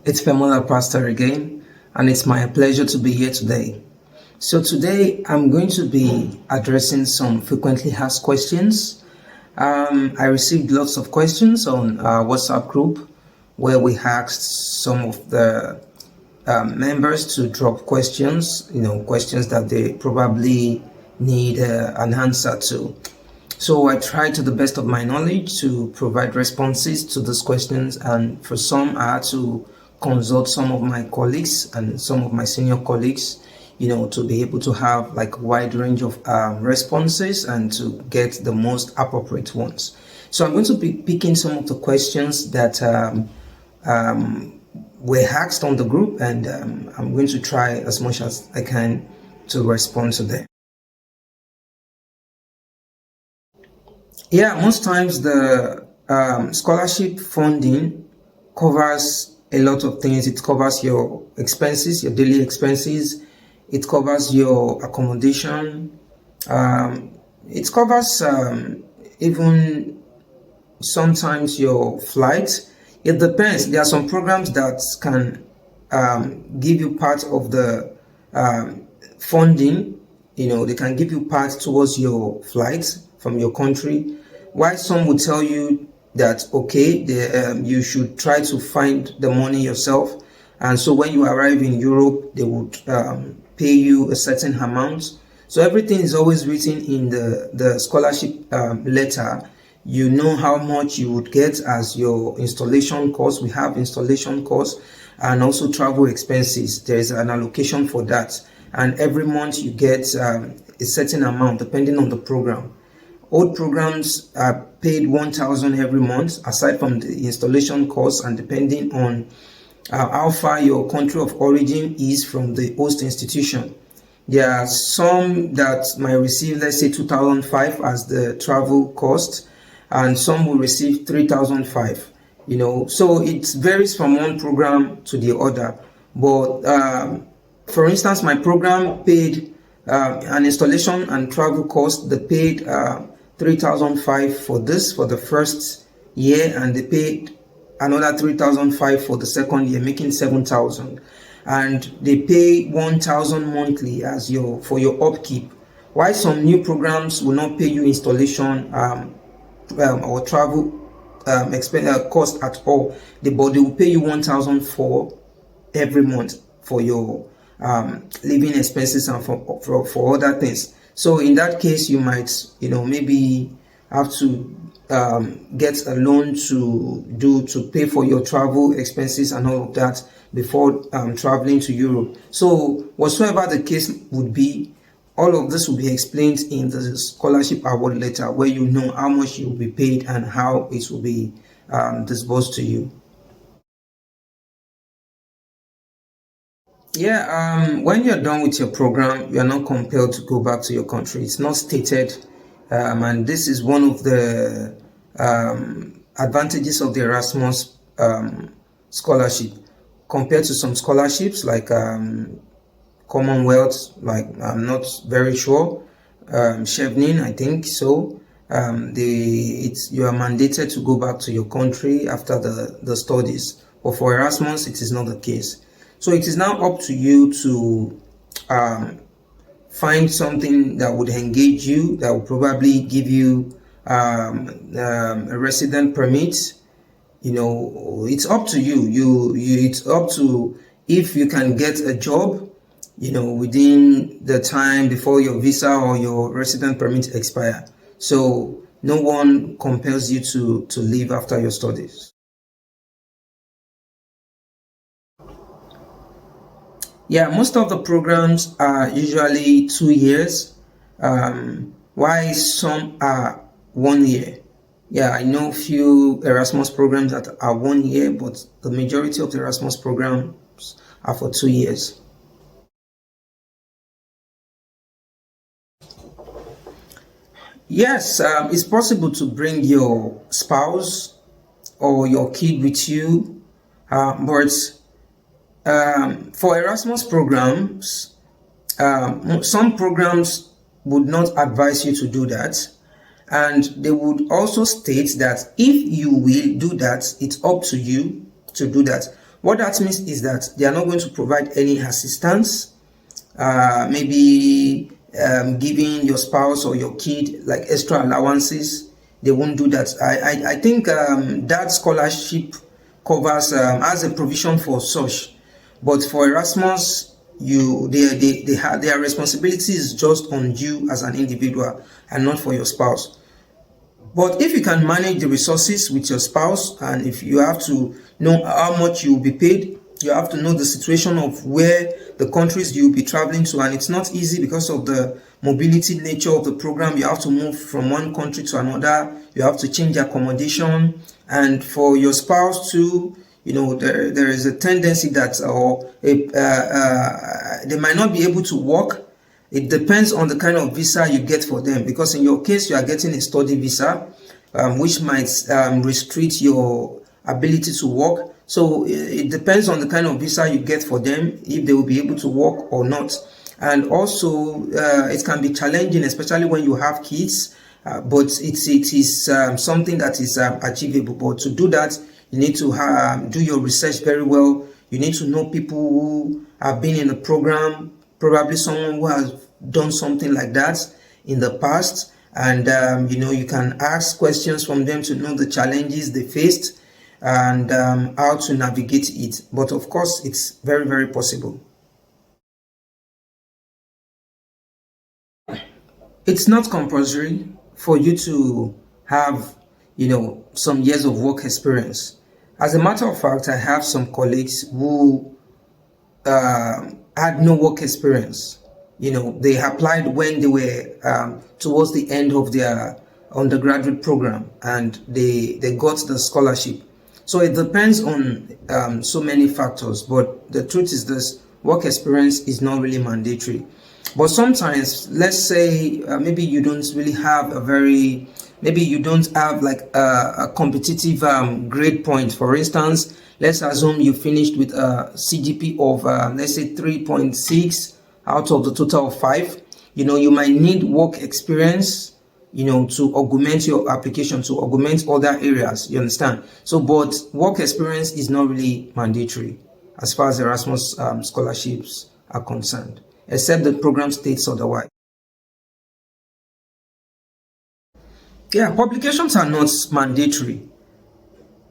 It's Pamela Pastor again, and it's my pleasure to be here today. So today I'm going to be addressing some frequently asked questions. I received lots of questions on our WhatsApp group where we asked some of the members to drop questions, questions that they probably need an answer to. So I tried to the best of my knowledge to provide responses to these questions, and for some I had to consult some of my colleagues and some of my senior colleagues, to be able to have like a wide range of responses and to get the most appropriate ones. So I'm going to be picking some of the questions that were asked on the group, and I'm going to try as much as I can to respond to them. Yeah, most times the scholarship funding covers a lot of things. It covers your expenses, your daily expenses. It covers your accommodation. It covers even sometimes your flight. It depends. There are some programs that can give you part of the funding. They can give you part towards your flight from your country, while some would tell you that you should try to find the money yourself, and so when you arrive in Europe they would pay you a certain amount. So everything is always written in the scholarship letter. You know how much you would get as your installation cost. We have installation costs and also travel expenses. There is an allocation for that, and every month you get a certain amount depending on the program. Old programs are paid 1,000 every month, aside from the installation costs, and depending on how far your country of origin is from the host institution. There are some that might receive, let's say, 2,005 as the travel cost, and some will receive 3,005. So it varies from one program to the other. But for instance, my program paid an installation and travel cost. They paid 3,005 for the first year, and they paid another 3,005 for the second year, making 7,000. And they pay 1,000 monthly for your upkeep. While some new programs will not pay you installation or travel cost at all, but they will pay you 1,004 every month for your living expenses and for other things. So in that case, you might, maybe have to get a loan to pay for your travel expenses and all of that before traveling to Europe. So whatsoever the case would be, all of this will be explained in the scholarship award letter, where you know how much you will be paid and how it will be disbursed to you. Yeah, when you're done with your program, you're not compelled to go back to your country. It's not stated, and this is one of the advantages of the Erasmus scholarship compared to some scholarships like Commonwealth, like I'm not very sure, Chevening, I think so. You are mandated to go back to your country after the studies, but for Erasmus, it is not the case. So it is now up to you to find something that would engage you, that will probably give you a resident permit. It's up to you. It's up to if you can get a job, within the time before your visa or your resident permit expire. So no one compels you to leave after your studies. Yeah, most of the programs are usually 2 years, while some are 1 year. Yeah, I know few Erasmus programs that are 1 year, but the majority of the Erasmus programs are for 2 years. Yes, it's possible to bring your spouse or your kid with you, but for Erasmus programs, some programs would not advise you to do that, and they would also state that if you will do that, it's up to you to do that. What that means is that they are not going to provide any assistance, maybe giving your spouse or your kid like extra allowances. They won't do that. I think that scholarship covers as a provision for such, but for Erasmus, their responsibility is just on you as an individual and not for your spouse. But if you can manage the resources with your spouse, and if you have to know how much you will be paid, you have to know the situation of where the countries you will be traveling to, and it's not easy because of the mobility nature of the program. You have to move from one country to another, you have to change accommodation, and for your spouse too, there is a tendency that they might not be able to work. It depends on the kind of visa you get for them, because in your case you are getting a study visa, which might restrict your ability to work. So it depends on the kind of visa you get for them, if they will be able to work or not. And also it can be challenging, especially when you have kids, but it is something that is achievable. But to do that, you need to do your research very well. You need to know people who have been in the program, probably someone who has done something like that in the past, and you can ask questions from them to know the challenges they faced and how to navigate it. But of course, it's very, very possible. It's not compulsory for you to have some years of work experience. As a matter of fact, I have some colleagues who had no work experience. They applied when they were towards the end of their undergraduate program, and they got the scholarship. So it depends on so many factors, but the truth is this: work experience is not really mandatory. But sometimes, let's say maybe you don't really have maybe you don't have like a competitive grade point. For instance, let's assume you finished with a CGP of let's say 3.6 out of the total of 5. You might need work experience to augment your application, to augment other areas, you understand? So, but work experience is not really mandatory as far as Erasmus scholarships are concerned, except the program states otherwise. Yeah, publications are not mandatory,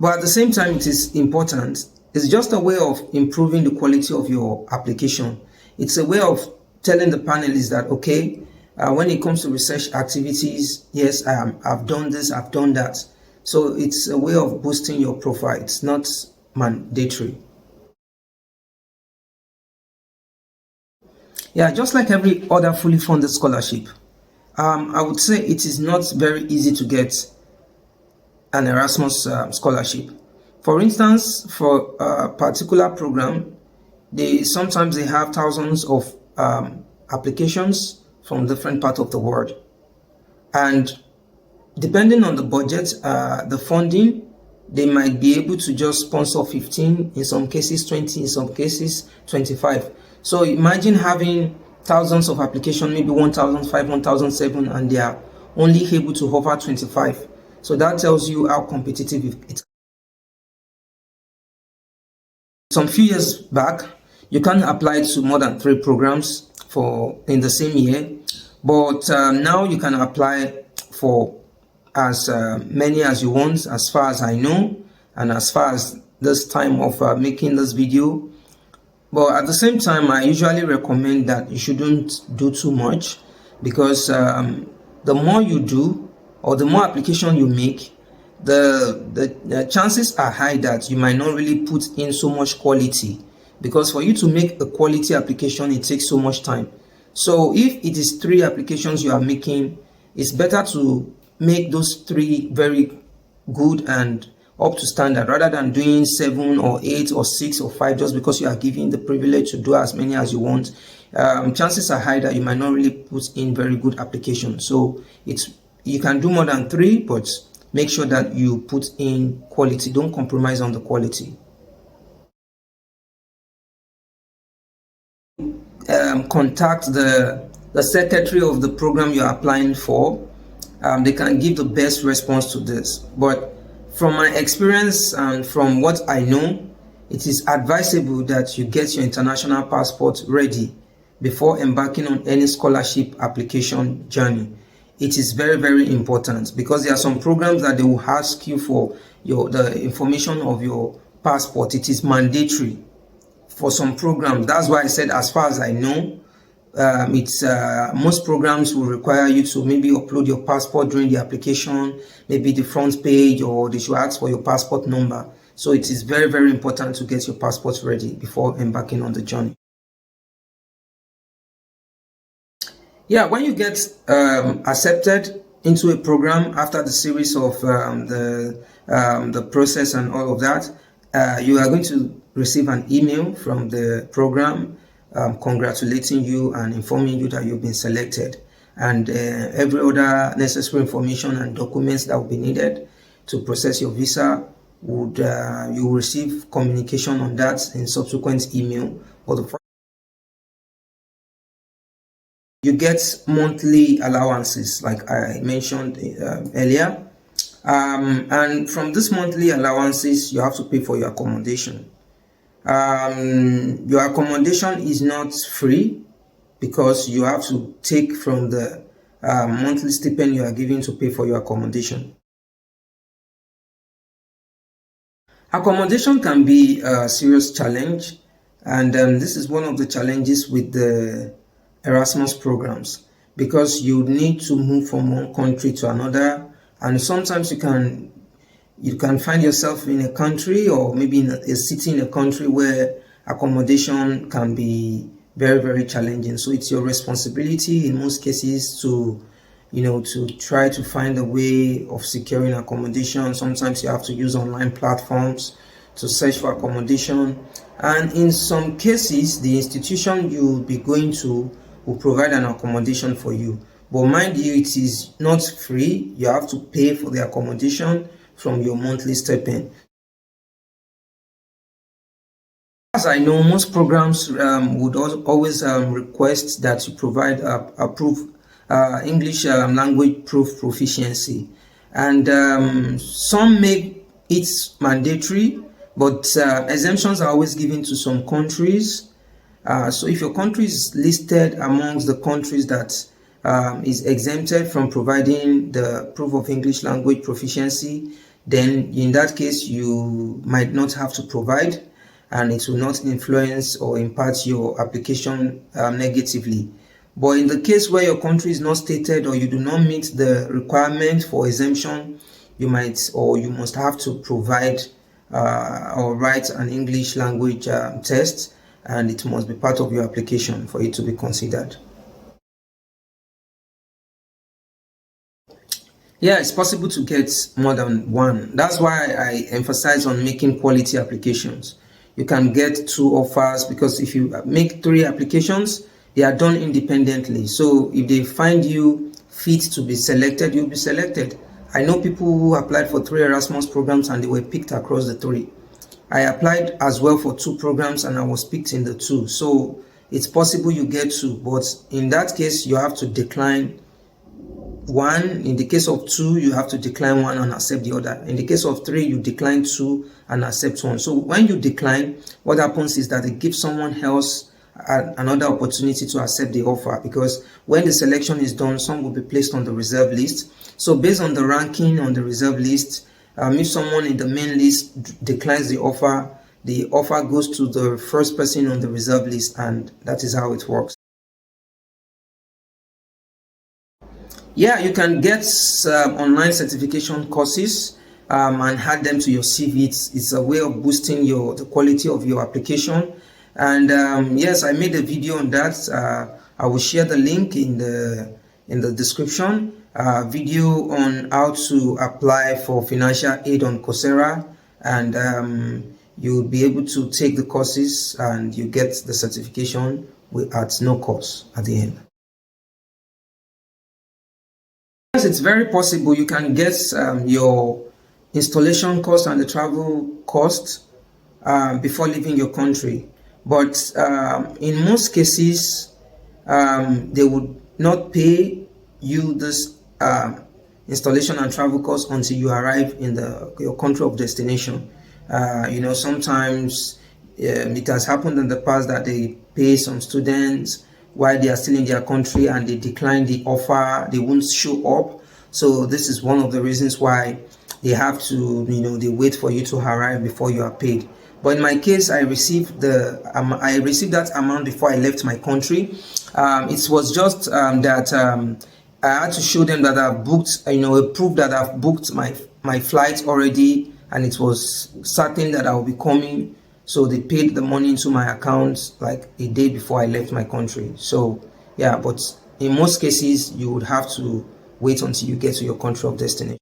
but at the same time, it is important. It's just a way of improving the quality of your application. It's a way of telling the panelists that, okay, when it comes to research activities, yes, I've done this, I've done that. So it's a way of boosting your profile. It's not mandatory. Yeah, just like every other fully funded scholarship, I would say it is not very easy to get an Erasmus scholarship. For instance, for a particular program, sometimes they have thousands of applications from different parts of the world, and depending on the budget, the funding, they might be able to just sponsor 15, in some cases 20, in some cases 25. So imagine having thousands of applications, maybe 1,005, 1,007, and they are only able to offer 25. So that tells you how competitive it is. Some few years back, you can apply to more than 3 programs in the same year, but now you can apply for as many as you want, as far as I know, and as far as this time of making this video. But at the same time, I usually recommend that you shouldn't do too much, because the more you do, or the more application you make, the chances are high that you might not really put in so much quality, because for you to make a quality application, it takes so much time. So if it is 3 applications you are making, it's better to make those 3 very good and up to standard, rather than doing 7 or 8 or 6 or 5 just because you are given the privilege to do as many as you want. Chances are high that you might not really put in very good applications. So you can do more than 3, but make sure that you put in quality. Don't compromise on the quality. Contact the secretary of the program you're applying for. They can give the best response to this. But from my experience and from what I know, it is advisable that you get your international passport ready before embarking on any scholarship application journey. It is very, very important because there are some programs that they will ask you for the information of your passport. It is mandatory for some programs. That's why I said, as far as I know, most programs will require you to maybe upload your passport during the application, maybe the front page, or they should ask for your passport number. So it is very, very important to get your passport ready before embarking on the journey. Yeah, when you get accepted into a program after the series of the process and all of that, you are going to receive an email from the program congratulating you and informing you that you've been selected, and every other necessary information and documents that will be needed to process your visa would you will receive communication on that in subsequent email. But you get monthly allowances, like I mentioned earlier, and from these monthly allowances, you have to pay for your accommodation. Your accommodation is not free because you have to take from the monthly stipend you are given to pay for your accommodation. Accommodation can be a serious challenge, and this is one of the challenges with the Erasmus programs, because you need to move from one country to another, and sometimes you can find yourself in a country or maybe in a city in a country where accommodation can be very, very challenging. So it's your responsibility in most cases to try to find a way of securing accommodation. Sometimes you have to use online platforms to search for accommodation, and in some cases the institution you'll be going to will provide an accommodation for you. But mind you, it is not free. You have to pay for the accommodation from your monthly stipend. As I know, most programs would always request that you provide approved English language proof proficiency, and some make it mandatory, but exemptions are always given to some countries. So if your country is listed amongst the countries that is exempted from providing the proof of English language proficiency, then in that case you might not have to provide, and it will not influence or impact your application negatively. But in the case where your country is not stated or you do not meet the requirement for exemption, you must have to provide or write an English language test, and it must be part of your application for it to be considered. Yeah, it's possible to get more than one. That's why I emphasize on making quality applications. You can get 2 offers, because if you make 3 applications, they are done independently. So if they find you fit to be selected, you'll be selected. I know people who applied for 3 Erasmus programs and they were picked across the 3. I applied as well for 2 programs and I was picked in the 2. So it's possible you get 2, but in that case you have to decline 1. In the case of 2, you have to decline 1 and accept the other. In the case of 3, you decline 2 and accept 1. So when you decline, what happens is that it gives someone else another opportunity to accept the offer, because when the selection is done, some will be placed on the reserve list. So based on the ranking on the reserve list, if someone in the main list declines the offer goes to the first person on the reserve list, and that is how it works. Yeah, you can get online certification courses and add them to your CV. It's a way of boosting the quality of your application. And yes, I made a video on that. I will share the link in the description. Video on how to apply for financial aid on Coursera, and you'll be able to take the courses and you get the certification at no cost at the end. Yes, it's very possible you can get your installation cost and the travel cost before leaving your country, but in most cases they would not pay you this installation and travel costs until you arrive in your country of destination. Sometimes it has happened in the past that they pay some students while they are still in their country and they decline the offer, they won't show up. So this is one of the reasons why they have to, they wait for you to arrive before you are paid. But in my case, I received that amount before I left my country. It was just that I had to show them that I've booked, a proof that I've booked my flight already, and it was certain that I will be coming. So they paid the money into my account like a day before I left my country. So yeah, but in most cases, you would have to wait until you get to your country of destination.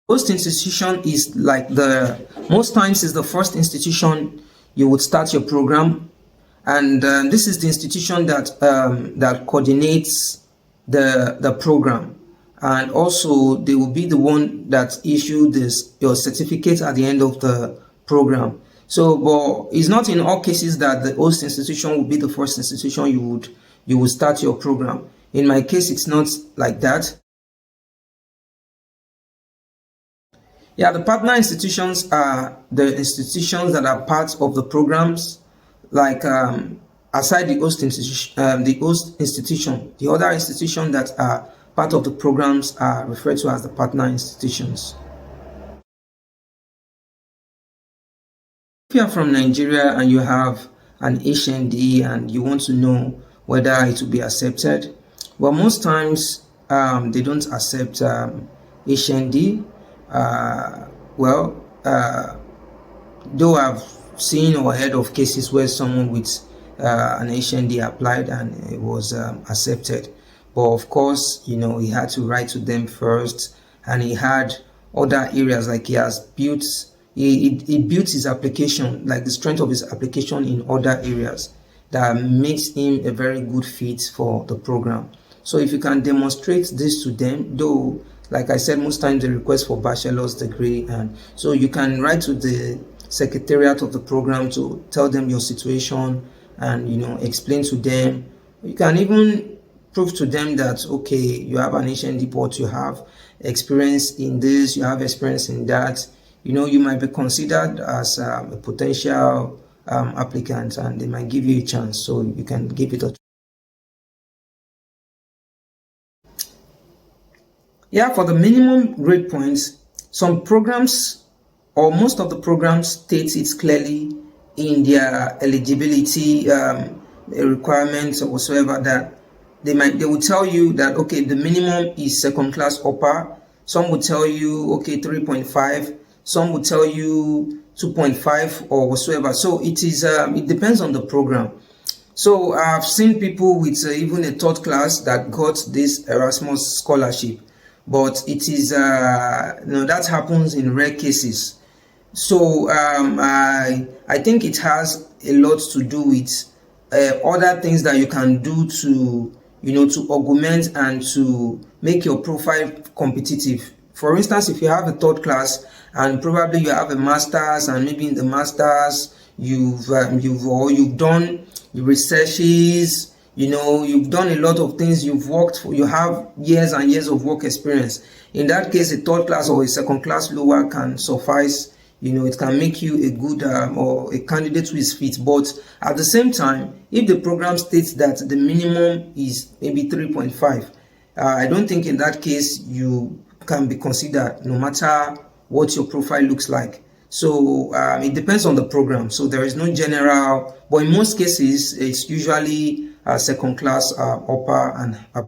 Host institution is most times is the first institution you would start your program, and this is the institution that coordinates the program, and also they will be the one that issue your certificate at the end of the program. So, but it's not in all cases that the host institution will be the first institution you would start your program. In my case, it's not like that. Yeah, the partner institutions are the institutions that are part of the programs, like aside the host institution, the other institutions that are part of the programs are referred to as the partner institutions. If you are from Nigeria and you have an HND and you want to know whether it will be accepted, well, most times they don't accept HND. Though I've seen or heard of cases where someone with an HND applied and it was accepted, but of course, he had to write to them first, and he had other areas like he built his application, like the strength of his application in other areas that makes him a very good fit for the program. So if you can demonstrate this to them, though, like I said, most times they request for bachelor's degree, and so you can write to the secretariat of the program to tell them your situation and explain to them. You can even prove to them that okay, you have an HND, but you have experience in this, you have experience in that. You might be considered as a potential applicant, and they might give you a chance, so you can give it a try. Yeah, for the minimum grade points, some programs or most of the programs states it clearly in their eligibility requirements or whatsoever that they will tell you that okay, the minimum is second class upper. Some will tell you okay 3.5. Some will tell you 2.5 or whatsoever. So it depends on the program. So I've seen people with even a third class that got this Erasmus scholarship, but it is that happens in rare cases. So I think it has a lot to do with other things that you can do to to augment and to make your profile competitive. For instance, if you have a third class and probably you have a master's, and maybe in the master's you've done researches, you've done a lot of things, you have years and years of work experience. In that case, a third class or a second class lower can suffice. It can make you a good or a candidate who is fit. But at the same time, if the program states that the minimum is maybe 3.5, I don't think in that case you can be considered, no matter what your profile looks like. So it depends on the program. So there is no general, but in most cases, it's usually second class upper and above.